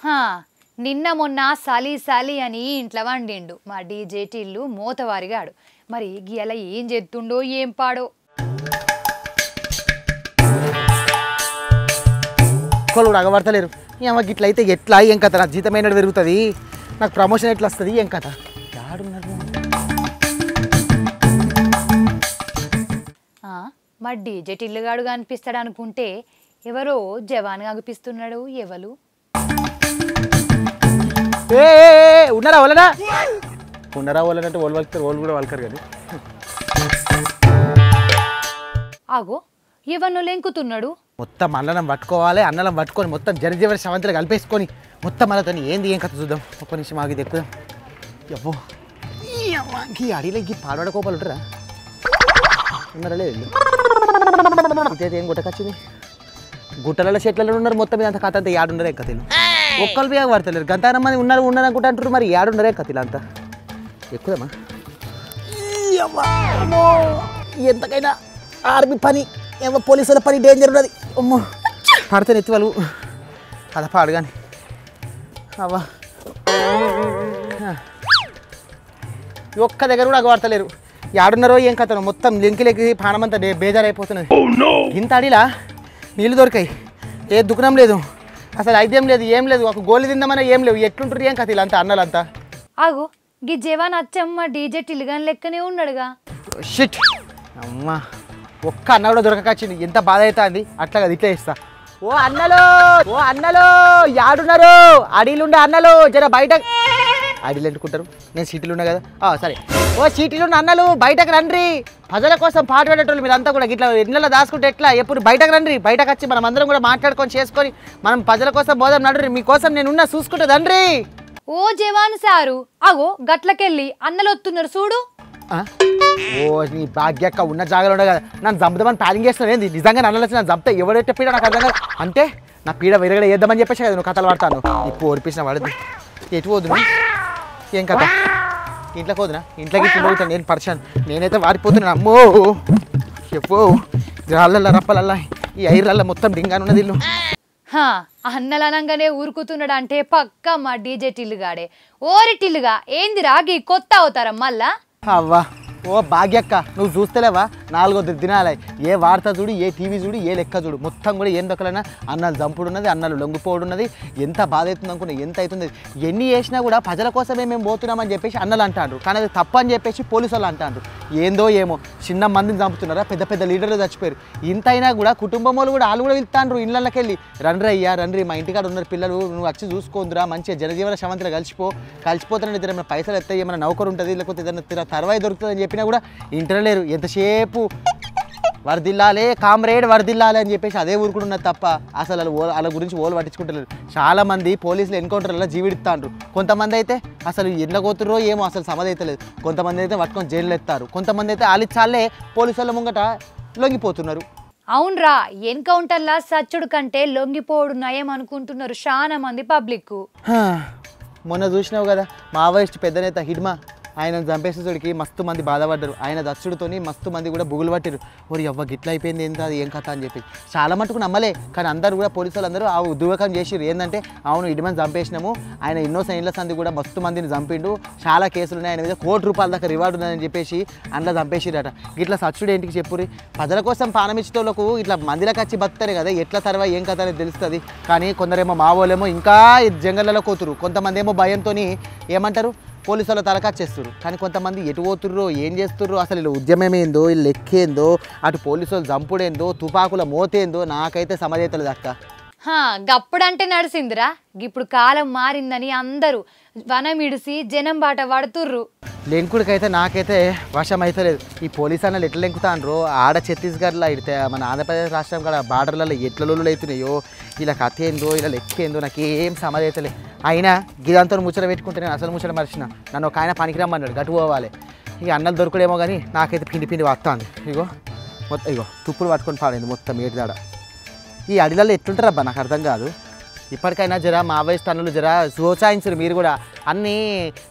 హా నిన్న మొన్న సాలి సాలి అని ఇంట్లో వండిండు మా డీజే టిల్లు మోతవారిగాడు. మరి గియాల ఏం చేస్తుండో ఏం పాడో. కూడా అగబడతలేరు. ఏమో గిట్లయితే ఎట్లా ఏం కథ? నా జీతమైన పెరుగుతుంది, నాకు ప్రమోషన్ ఎట్లా వస్తుంది ఏం కథ? మా డీజే టిల్లుగాడు కనిపిస్తాడు అనుకుంటే ఎవరో జవాన్ అనిపిస్తున్నాడు. ఎవరు ఉన్నారా? వాళ్ళనా ఉన్నారా? వాళ్ళనంటే వాళ్ళు వలుకుతారు, వాళ్ళు కూడా వలకరు కానీ. ఆగో ఎవరినో లెంకుతున్నాడు. మొత్తం అన్నం పట్టుకోవాలి, అన్నం పట్టుకొని మొత్తం జనజీవన సవంతులు కలిపేసుకొని మొత్తం మనతో ఏంది ఏం కథ చూద్దాం. ఒక్క నిమిషం ఆగి ఎక్కుదాం. ఎవ్వో ఈ అడిలో ఈ పాడవాడ కోపాలు ఉంటారా? ఉన్నారా? లేదు ఇదైతే ఏం గుట్టకొచ్చింది. గుట్టలలో చెట్లలో ఉన్నారు. మొత్తం మీద అంత కథ అంతా ఏడున్నారే కథలు. ఒక్కరు బియ్య పడతలేరు. గంతానం మంది ఉన్నారు అనుకుంటా అంటారు. మరి ఏడున్నారే కథలు అంతా. ఎక్కుదమ్మా. ఎంతకైనా ఆర్మీ పని, ఏమో పోలీసుల పని డేంజర్ ఉన్నది. అమ్మో పడితే ఎత్తి వాళ్ళు అదా పాడు కానీ. అవ్వా ఒక్క దగ్గర కూడా అగబడతలేరు. ఏడున్నారో ఏం కథను. మొత్తం లెంకిలెక్కి పానమంతా బేజారైపోతున్నది. ఇంత అడిలా నీళ్ళు దొరికాయి, ఏ దుకాణం లేదు, అసలు ఐదేం లేదు, ఏం లేదు. ఒక గోళీ తిందామన్నా ఏం లేవు. ఎట్లుంటారు ఏం కథ అంతా అన్నలంతా? ఆగు గీ జవాన్ అచ్చమ్మ డీజే టిల్లుగాని లెక్కనే ఉన్నాడుగా. షిట్ అమ్మా, ఒక్క అన్న కూడా దొరకకొచ్చింది. ఎంత బాధ అవుతుంది. అట్లా కదా ఇట్లా ఇస్తా. ఓ అన్నలు, ఓ అన్నలు యాడున్నారు? అడీలుండే అన్నలు జర బయట. అడీలు ఎందుకుంటారు? నేను సిటీలు ఉన్నా కదా. సరే, ఓ సిటీలు ఉన్న అన్నలు బయటకు రండి. ప్రజల కోసం పాట పెట్టేటోళ్ళు మీరంతా కూడా ఇట్లా ఇళ్ళలో దాచుకుంటే ఎట్లా? ఎప్పుడు బయటకు రండి. బయటకు వచ్చి మనం అందరం కూడా మాట్లాడుకొని చేసుకొని మనం ప్రజల కోసం బోధం నడురి. మీకోసం నేనున్నా చూసుకుంటే రండి. ఓ జవాన్ సారు ఆగో గట్లకెళ్ళి అన్నలు వస్తున్నారు చూడు. ఓ నీ భాగ్యక్క ఉన్న జాగాలో ఉండే కదా నన్ను చంపుదామని ప్లానింగ్ చేస్తున్నాను. ఏంది నిజంగా నన్ను వచ్చి నన్ను చంపితే ఎవరైతే పీడ నాకు అర్థం కాదు. అంటే నా పీడ వేరేగా వేద్దామని చెప్పేసి కదా నువ్వు కథలు పడతాను. ఇప్పుడు ఓడిపించిన వాడదు. ఎటు పోదును? ఏం కథ? ఇంట్లోకి పోదునా? ఇంట్లోకి ఇప్పుడు పోతాను నేను పరిశాను. నేనైతే వారిపోతున్నాను. అమ్మో చెప్పు రాళ్ళల్లో రప్పలల్లా ఈ ఐర్లల్లో మొత్తం డింగాను ఉన్నది ఇల్లు. అన్నలనంగానే ఊరుకుతున్నాడు అంటే పక్క మా డీజే టిల్లుగాడే. ఓరి టిల్లుగా ఏందిరా గీ కొత్త అవతారం మళ్ళా? అవ్వా ఓ భాగ్యక్క నువ్వు చూస్తలేవా? 4 దినాలే ఏ వార్త చూడు, ఏ టీవీ చూడు, ఏ లెక్క చూడు, మొత్తం కూడా ఏం దొక్కలైనా అన్నాలు చంపుడు ఉన్నది, అన్నాలు లొంగిపోవడం ఉన్నది. ఎంత బాధ అవుతుంది అనుకున్నా, ఎంత అవుతుంది. ఎన్ని చేసినా కూడా ప్రజల కోసమే మేము పోతున్నామని చెప్పేసి అన్నలు అంటారు. కానీ అది తప్పు అని చెప్పేసి పోలీసు వాళ్ళు అంటారు. ఏందో ఏమో చిన్న మందిని చంపుతున్నారా, పెద్ద పెద్ద లీడర్లు చచ్చిపోయారు. ఇంతైనా కూడా కుటుంబం వాళ్ళు కూడా వాళ్ళు కూడా వెళ్తాండ్రు ఇళ్ళకి వెళ్ళి. రండ్రి అయ్యా రండ్రి, మా ఇంటికాడ ఉన్నారు పిల్లలు, నువ్వు వచ్చి చూసుకోందురా, మంచిగా జనజీవన సమంతులు కలిసిపోతానని ఏమైనా పైసలు ఎత్తాయి, ఏమైనా నౌకరు ఉంటుంది, లేకపోతే ఏదైనా తర్వాయి దొరుకుతుంది అని చెప్పినా కూడా ఇంటలేరు. ఎంతసేపు వర్దిల్లాలే కామ్రేడ్ వర్దిల్లాలి అని చెప్పేసి అదే ఊరుకుంటున్నది తప్ప అసలు వాళ్ళ గురించి ఓలు పట్టించుకుంటలేరు. చాలామంది పోలీసులు ఎన్కౌంటర్లలో జీవిడిస్తాండ్రు. కొంతమంది అయితే అసలు ఎట్లా పోతుర్రో ఏమో అసలు సమదైతలేదు. కొంతమంది అయితే పట్టుకొని జైలు ఎత్తారు. కొంతమంది అయితే ఆలిచ్చాలే పోలీసు వాళ్ళ ముంగట లొంగిపోతున్నారు. అవునరా, ఎన్కౌంటర్లా సచ్చుడు కంటే లొంగిపోవడు నయం అనుకుంటున్నారు చాలా మంది పబ్లిక్. మొన్న చూసినావు కదా మావోయిస్ట్ పెద్ద నేత హిడ్మా, ఆయన చంపేసేసరికి మస్తు మంది బాధపడ్డారు. ఆయన దచ్చుడితోని మస్తు మంది కూడా బుగులు పట్టారు. ఓరి అవ్వ గిట్ల అయిపోయింది ఏంటి, అది ఏం కథ అని చెప్పి చాలా మటుకు నమ్మలే. కానీ అందరూ కూడా పోలీసు వాళ్ళు అందరూ ఆ ఉద్యోగం చేసిరు. ఏంటంటే అవును ఇడిమని చంపేసినాము, ఆయన ఎన్నో సైన్ల సంది కూడా మస్తు మందిని చంపిండు, చాలా కేసులు ఉన్నాయి, ఆయన మీద ₹1,00,00,000 దాకా రివార్డు ఉందని చెప్పేసి అందులో చంపేసిరట. ఇట్లా సచ్చుడు ఏంటికి చెప్పురి? ప్రజల కోసం పానమిచ్చేటోళ్ళకు ఇట్లా మందిలోకి వచ్చి బతారు కదా, ఎట్లా తర్వాత ఏం కథ అనేది తెలుస్తుంది. కానీ కొందరేమో మావోలేమో ఇంకా జంగళ్ళలో కోతురు, కొంతమంది ఏమో భయంతో ఏమంటారు పోలీసు వాళ్ళు తలకాచేస్తారు. కానీ కొంతమంది ఎటు పోతుర్రో ఏం చేస్తుర్రో, అసలు వీళ్ళు ఉద్యమమేందో, వీళ్ళు లెక్కేందో, అటు పోలీసు వాళ్ళు చంపుడేందో, తుపాకుల మోతేందో నాకైతే సమజైతలేదు అక్క. గప్పుడంటే నడిసిందిరా, ఇప్పుడు కాలం మారిందని అందరూ వనం ఇడిసి జనం బాట పడుతుర్రు. లెంకుడికైతే నాకైతే వశం అవుతలేదు. ఈ పోలీసు అన్నలు ఎట్లా లెంకుతాండ్రో ఆడ ఛత్తీస్గఢ్లో ఇడితే మన ఆంధ్రప్రదేశ్ రాష్ట్రం కూడా బార్డర్లలో ఎట్ల లోళ్ళు అవుతున్నాయో, ఇలా కథ ఏందో ఇలా లెక్కేందో నాకేం సమజైతలే. అయినా గిదంతా ముచ్చట పెట్టుకుంటే నేను అసలు ముచ్చట మర్చిన. నన్ను ఒక ఆయన పనికి రమ్మన్నాడు, గట్టు పోవాలి. ఇక అన్నలు దొరకడేమో కానీ నాకైతే పిండి పిండి వస్తుంది. మొత్తం తుప్పులు పట్టుకొని పాడైంది మొత్తం ఏటిదాడ. ఈ అడిలలో ఎట్లుంటారు అబ్బా నాకు అర్థం కాదు. ఇప్పటికైనా జర మావోయిస్ట్ అన్నలు జర సోచాయించరు మీరు కూడా అన్నీ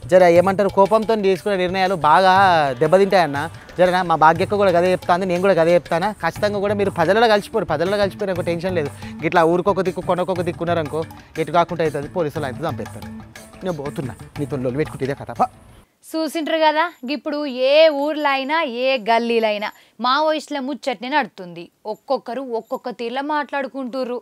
జర ఏమంటారు కోపంతో తీసుకునే నిర్ణయాలు బాగా దెబ్బతింటాయన్న జరనా మా భాగ్యక్క కూడా గదే చెప్తాను నేను కూడా గదే చెప్తానా ఖచ్చితంగా కూడా మీరు ప్రజలలో కలిసిపోరు ఒక టెన్షన్ లేదు ఇట్లా ఊరికొక దిక్కు కొనకొక దిక్కున్నారనుకో ఎటు కాకుండా అవుతుంది పోలీసులు అయితే చంపేస్తారు నేను పోతున్నా నీతో లొల్లి పెట్టుకుంటే ఇదే కథ చూసింటారు కదా ఇప్పుడు ఏ ఊర్లో అయినా ఏ గల్లీలైనా మావోయిస్టుల ముచ్చట్నే నడుతుంది ఒక్కొక్కరు ఒక్కొక్క తీర్లా మాట్లాడుకుంటుర్రు